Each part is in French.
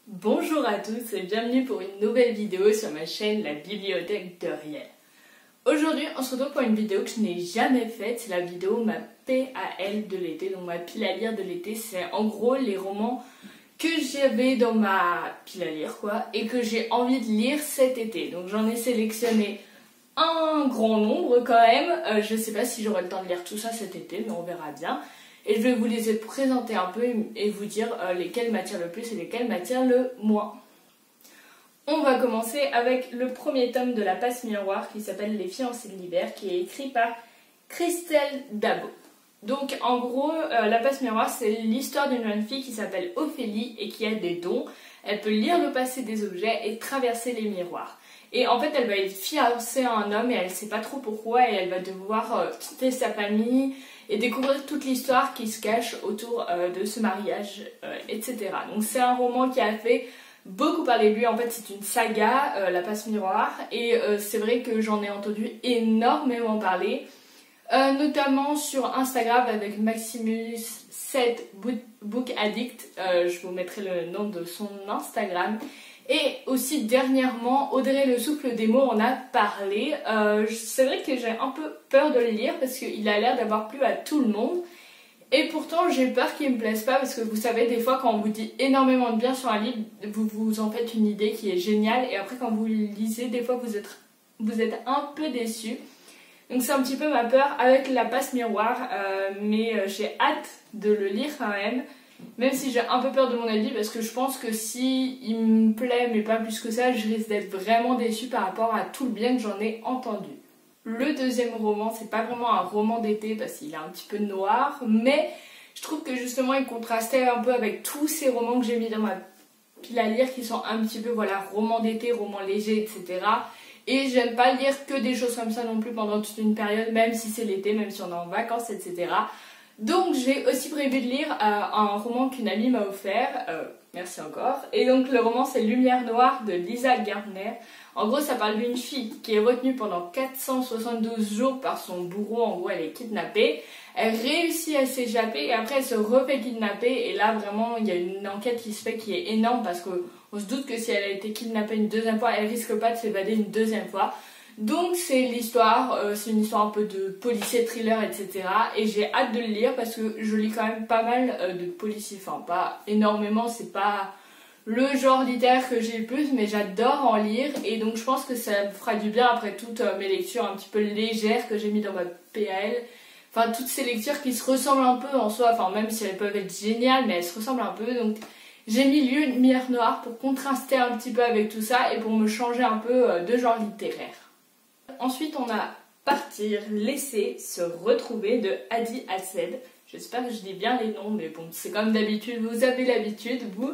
Bonjour à tous et bienvenue pour une nouvelle vidéo sur ma chaîne La Bibliothèque de Riel. Aujourd'hui on se retrouve pour une vidéo que je n'ai jamais faite, c'est la vidéo ma PAL de l'été, donc ma pile à lire de l'été. C'est en gros les romans que j'avais dans ma pile à lire et que j'ai envie de lire cet été. Donc j'en ai sélectionné un grand nombre quand même, je ne sais pas si j'aurai le temps de lire tout ça cet été mais on verra bien. Et je vais vous les présenter un peu et vous dire lesquels m'attirent le plus et lesquels m'attirent le moins. On va commencer avec le premier tome de La Passe Miroir qui s'appelle Les Fiancées de l'hiver, qui est écrit par Christelle Dabo. Donc en gros, La Passe Miroir, c'est l'histoire d'une jeune fille qui s'appelle Ophélie et qui a des dons. Elle peut lire le passé des objets et traverser les miroirs. Et en fait, elle va être fiancée à un homme et elle ne sait pas trop pourquoi et elle va devoir quitter sa famille et découvrir toute l'histoire qui se cache autour de ce mariage, etc. Donc c'est un roman qui a fait beaucoup parler de lui. En fait, c'est une saga, La Passe Miroir, et c'est vrai que j'en ai entendu énormément parler, notamment sur Instagram avec Maximus7 Book Addict. Je vous mettrai le nom de son Instagram. Et aussi dernièrement, Audrey Le Souffle des mots en a parlé. C'est vrai que j'ai un peu peur de le lire parce qu'il a l'air d'avoir plu à tout le monde. Et pourtant j'ai peur qu'il ne me plaise pas parce que vous savez, des fois quand on vous dit énormément de bien sur un livre, vous vous en faites une idée qui est géniale. Et après quand vous le lisez, des fois vous êtes un peu déçu. Donc c'est un petit peu ma peur avec La Passe Miroir. Mais j'ai hâte de le lire quand même. Même si j'ai un peu peur de mon avis, parce que je pense que si il me plaît, mais pas plus que ça, je risque d'être vraiment déçue par rapport à tout le bien que j'en ai entendu. Le deuxième roman, c'est pas vraiment un roman d'été parce qu'il est un petit peu noir, mais je trouve que justement il contrastait un peu avec tous ces romans que j'ai mis dans ma pile à lire qui sont un petit peu romans d'été, romans légers, etc. Et j'aime pas lire que des choses comme ça non plus pendant toute une période, même si c'est l'été, même si on est en vacances, etc. Donc j'ai aussi prévu de lire un roman qu'une amie m'a offert, merci encore. Et donc le roman c'est Lumière Noire de Lisa Gardner. En gros ça parle d'une fille qui est retenue pendant 472 jours par son bourreau. En gros elle est kidnappée, elle réussit à s'échapper et après elle se refait kidnapper. Et là vraiment il y a une enquête qui se fait qui est énorme parce qu'on se doute que si elle a été kidnappée une deuxième fois, elle risque pas de s'évader une deuxième fois. Donc c'est l'histoire, c'est une histoire un peu de policier, thriller, etc. Et j'ai hâte de le lire parce que je lis quand même pas mal de policiers. Enfin pas énormément, c'est pas le genre littéraire que j'ai le plus, mais j'adore en lire. Et donc je pense que ça me fera du bien après toutes mes lectures un petit peu légères que j'ai mis dans ma PAL. Enfin toutes ces lectures qui se ressemblent un peu en soi, enfin même si elles peuvent être géniales, mais elles se ressemblent un peu. Donc j'ai mis Lumière Noire pour contraster un petit peu avec tout ça et pour me changer un peu de genre littéraire. Ensuite, on a Partir, laisser, se retrouver de Hadi Assed. J'espère que je dis bien les noms, mais bon, c'est comme d'habitude, vous avez l'habitude, vous.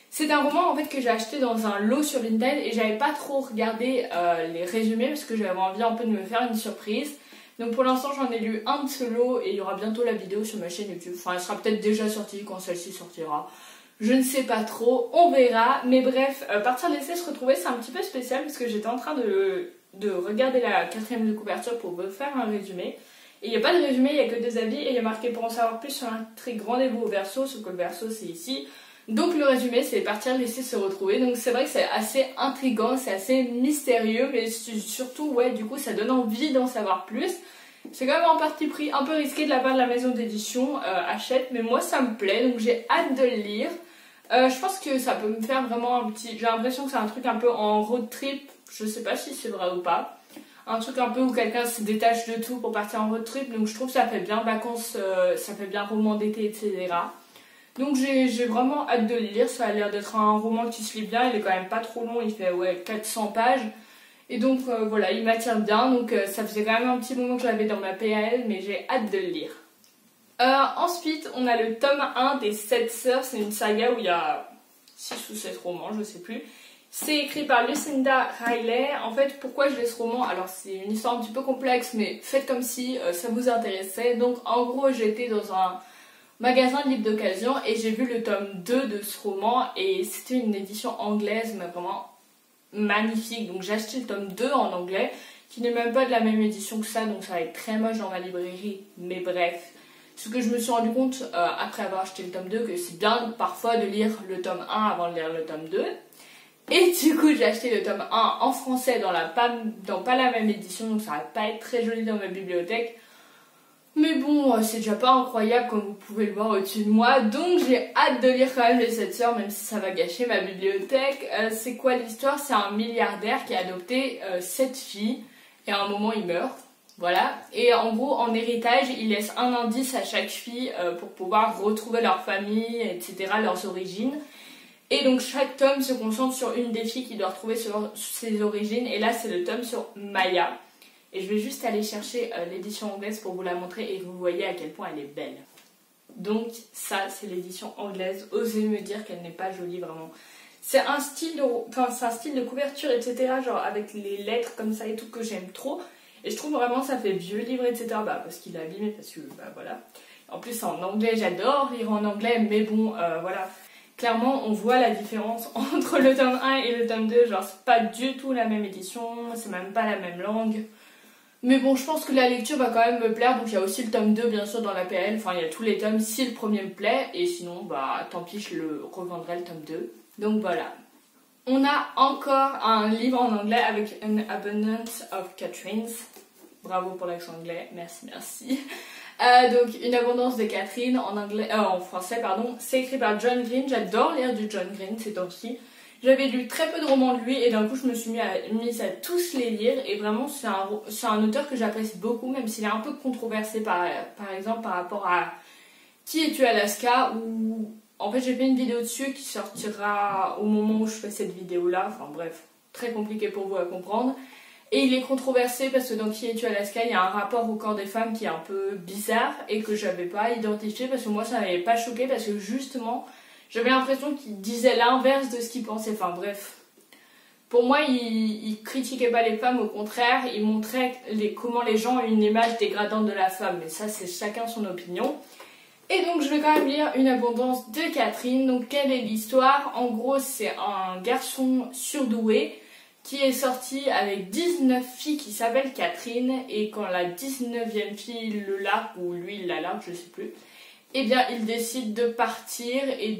C'est un roman en fait que j'ai acheté dans un lot sur Vinted et j'avais pas trop regardé les résumés parce que j'avais envie un peu de me faire une surprise. Donc pour l'instant, j'en ai lu un de ce lot et il y aura bientôt la vidéo sur ma chaîne YouTube. Enfin, elle sera peut-être déjà sortie quand celle-ci sortira. Je ne sais pas trop, on verra. Mais bref, Partir, laisser, se retrouver, c'est un petit peu spécial parce que j'étais en train de regarder la quatrième de couverture pour vous faire un résumé. Et il n'y a pas de résumé, il n'y a que des avis et il y a marqué pour en savoir plus sur l'intrigue, rendez-vous au Verseau, sauf que le Verseau c'est ici. Donc le résumé c'est Partir, laisser, se retrouver. Donc c'est vrai que c'est assez intriguant, c'est assez mystérieux, mais surtout ouais, du coup ça donne envie d'en savoir plus. C'est quand même un parti pris un peu risqué de la part de la maison d'édition Hachette, mais moi ça me plaît, donc j'ai hâte de le lire. Je pense que ça peut me faire vraiment un petit... J'ai l'impression que c'est un truc un peu en road trip, je sais pas si c'est vrai ou pas. Un truc un peu où quelqu'un se détache de tout pour partir en road trip, donc je trouve que ça fait bien vacances, ça fait bien roman d'été, etc. Donc j'ai vraiment hâte de le lire, ça a l'air d'être un roman qui se lit bien, il est quand même pas trop long, il fait 400 pages. Et donc voilà, il m'attire bien, donc ça faisait quand même un petit moment que je l'avais dans ma PAL, mais j'ai hâte de le lire. Ensuite, on a le tome 1 des 7 sœurs, c'est une saga où il y a 6 ou 7 romans, je sais plus. C'est écrit par Lucinda Riley. En fait, pourquoi je lis ce roman? Alors c'est une histoire un petit peu complexe, mais faites comme si ça vous intéressait. Donc en gros, j'étais dans un magasin de livres d'occasion et j'ai vu le tome 2 de ce roman et c'était une édition anglaise, mais vraiment magnifique. Donc j'ai acheté le tome 2 en anglais, qui n'est même pas de la même édition que ça, donc ça va être très moche dans ma librairie, mais bref. Ce que je me suis rendu compte après avoir acheté le tome 2, que c'est bien parfois de lire le tome 1 avant de lire le tome 2. Et du coup j'ai acheté le tome 1 en français dans pas la même édition, donc ça va pas être très joli dans ma bibliothèque. Mais bon, c'est déjà pas incroyable comme vous pouvez le voir au-dessus de moi, donc j'ai hâte de lire quand même Les 7 sœurs, même si ça va gâcher ma bibliothèque. C'est quoi l'histoire? C'est un milliardaire qui a adopté 7 filles, et à un moment il meurt, voilà. Et en gros, en héritage, il laisse un indice à chaque fille pour pouvoir retrouver leur famille, etc., leurs origines. Et donc chaque tome se concentre sur une des filles qui doit retrouver ses origines, et là c'est le tome sur Maya. Et je vais juste aller chercher l'édition anglaise pour vous la montrer et que vous voyez à quel point elle est belle. Donc ça c'est l'édition anglaise, osez me dire qu'elle n'est pas jolie vraiment. C'est un style de couverture, etc., genre avec les lettres comme ça et tout, que j'aime trop. Et je trouve vraiment ça fait vieux livre, etc., parce qu'il est abîmé, parce que voilà. En plus c'est en anglais, j'adore lire en anglais, mais bon voilà. Clairement, on voit la différence entre le tome 1 et le tome 2. Genre, c'est pas du tout la même édition, c'est même pas la même langue. Mais bon, je pense que la lecture va quand même me plaire. Donc, il y a aussi le tome 2, bien sûr, dans la PL. Enfin, il y a tous les tomes si le premier me plaît. Et sinon, tant pis, je le revendrai le tome 2. Donc, voilà. On a encore un livre en anglais avec An Abundance of Catherines. Bravo pour l'accent anglais. Merci, merci. Donc Une abondance de Catherine en français pardon, c'est écrit par John Green. J'adore lire du John Green ces temps-ci. J'avais lu très peu de romans de lui et d'un coup je me suis mise à tous les lire, et vraiment c'est un auteur que j'apprécie beaucoup, même s'il est un peu controversé par exemple par rapport à Qui es-tu Alaska, où en fait j'ai fait une vidéo dessus qui sortira au moment où je fais cette vidéo là, enfin bref, très compliqué pour vous à comprendre. Et il est controversé parce que dans Qui es-tu Alaska, il y a un rapport au corps des femmes qui est un peu bizarre et que j'avais pas identifié, parce que moi ça m'avait pas choqué, parce que justement j'avais l'impression qu'il disait l'inverse de ce qu'il pensait. Enfin bref, pour moi il critiquait pas les femmes, au contraire il montrait comment les gens ont une image dégradante de la femme, mais ça c'est chacun son opinion. Et donc je vais quand même lire Une abondance de Catherine. Donc quelle est l'histoire? En gros c'est un garçon surdoué qui est sorti avec 19 filles qui s'appellent Catherine, et quand la 19e fille le largue, ou lui il la largue, je sais plus, eh bien il décide de partir et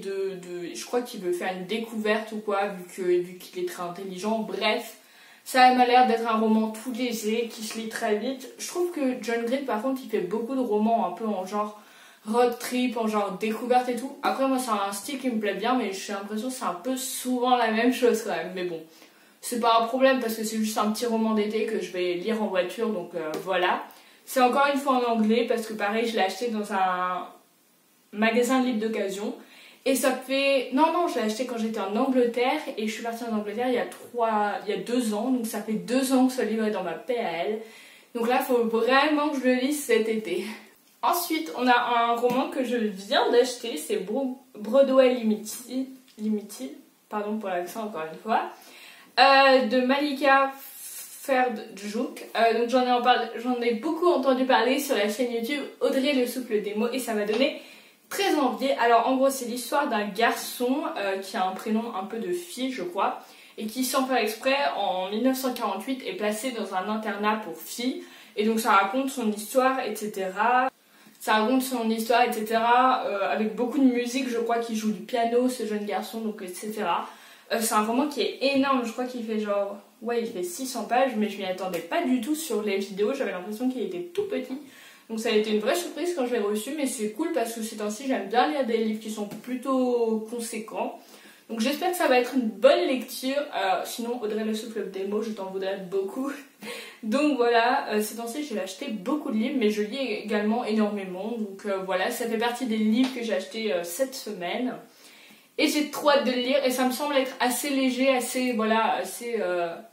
je crois qu'il veut faire une découverte ou quoi, vu qu'il est très intelligent. Bref, ça m'a l'air d'être un roman tout léger qui se lit très vite. Je trouve que John Green par contre il fait beaucoup de romans un peu en genre road trip, en genre découverte et tout. Après moi c'est un style qui me plaît bien, mais j'ai l'impression que c'est un peu souvent la même chose quand même, mais bon. C'est pas un problème parce que c'est juste un petit roman d'été que je vais lire en voiture, donc voilà. C'est encore une fois en anglais parce que pareil je l'ai acheté dans un magasin de livres d'occasion. Et ça fait... Non, je l'ai acheté quand j'étais en Angleterre et je suis partie en Angleterre il y a 2 ans. Donc ça fait 2 ans que ce livre est dans ma PAL. Donc là, il faut vraiment que je le lise cet été. Ensuite, on a un roman que je viens d'acheter, c'est Broadway Limited, pardon pour l'accent encore une fois. De Malika Ferdjouk. Donc j'en ai beaucoup entendu parler sur la chaîne YouTube Audrey le souffle des mots, et ça m'a donné très envie. Alors en gros c'est l'histoire d'un garçon qui a un prénom un peu de fille je crois, et qui sans faire exprès en 1948 est placé dans un internat pour filles, et donc ça raconte son histoire, etc. Avec beaucoup de musique, je crois qu'il joue du piano ce jeune garçon, donc etc. C'est un roman qui est énorme, je crois qu'il fait genre... Ouais, il fait 600 pages, mais je m'y attendais pas du tout sur les vidéos, j'avais l'impression qu'il était tout petit. Donc ça a été une vraie surprise quand je l'ai reçu, mais c'est cool parce que ces temps-ci j'aime bien lire des livres qui sont plutôt conséquents. Donc j'espère que ça va être une bonne lecture, sinon Audrey le souffle des mots, je t'en voudrais beaucoup. Donc voilà, ces temps-ci j'ai acheté beaucoup de livres, mais je lis également énormément. Donc voilà, ça fait partie des livres que j'ai achetés cette semaine. Et j'ai trop hâte de le lire, et ça me semble être assez léger, assez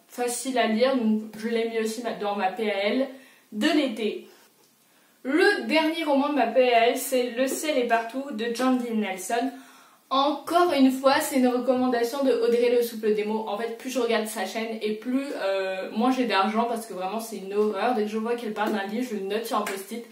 facile à lire, donc je l'ai mis aussi dans ma PAL de l'été. Le dernier roman de ma PAL, c'est Le ciel est partout de Jandy Nelson. Encore une fois, c'est une recommandation de Audrey le souffle des mots. En fait, plus je regarde sa chaîne et plus moins j'ai d'argent, parce que vraiment c'est une horreur. Dès que je vois qu'elle parle d'un livre, je le note sur un post-it.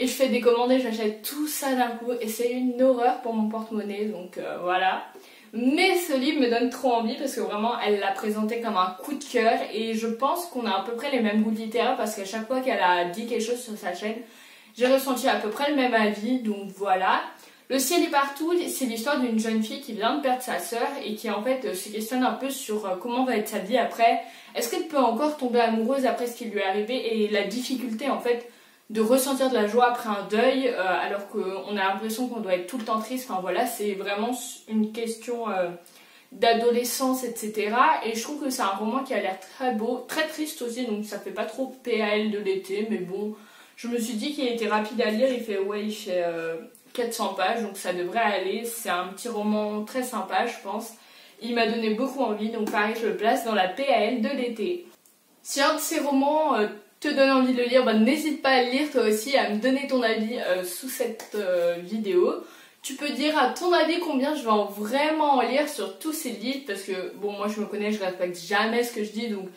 Et je fais des commandes et j'achète tout ça d'un coup. Et c'est une horreur pour mon porte-monnaie. Donc voilà. Mais ce livre me donne trop envie parce que vraiment elle l'a présenté comme un coup de cœur. Et je pense qu'on a à peu près les mêmes goûts littéraires parce qu'à chaque fois qu'elle a dit quelque chose sur sa chaîne, j'ai ressenti à peu près le même avis, donc voilà. Le ciel est partout, c'est l'histoire d'une jeune fille qui vient de perdre sa sœur et qui en fait se questionne un peu sur comment va être sa vie après. Est-ce qu'elle peut encore tomber amoureuse après ce qui lui est arrivé et la difficulté en fait de ressentir de la joie après un deuil alors qu'on a l'impression qu'on doit être tout le temps triste. Enfin voilà, c'est vraiment une question d'adolescence, etc. Et je trouve que c'est un roman qui a l'air très beau, très triste aussi, donc ça fait pas trop PAL de l'été, mais bon, je me suis dit qu'il était rapide à lire, il fait 400 pages, donc ça devrait aller. C'est un petit roman très sympa, je pense. Il m'a donné beaucoup envie, donc pareil, je le place dans la PAL de l'été. Si un de ces romans te donne envie de le lire, n'hésite pas à le lire toi aussi, à me donner ton avis sous cette vidéo. Tu peux dire à ton avis combien je vais vraiment en lire sur tous ces livres, parce que bon, moi je me connais, je respecte jamais ce que je dis, donc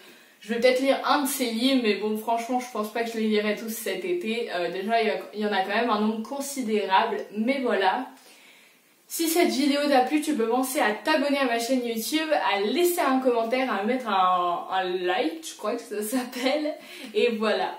je vais peut-être lire un de ces livres, mais bon, franchement, je pense pas que je les lirai tous cet été. Déjà, il y en a quand même un nombre considérable, mais voilà. Si cette vidéo t'a plu, tu peux penser à t'abonner à ma chaîne YouTube, à laisser un commentaire, à mettre un like, je crois que ça s'appelle. Et voilà.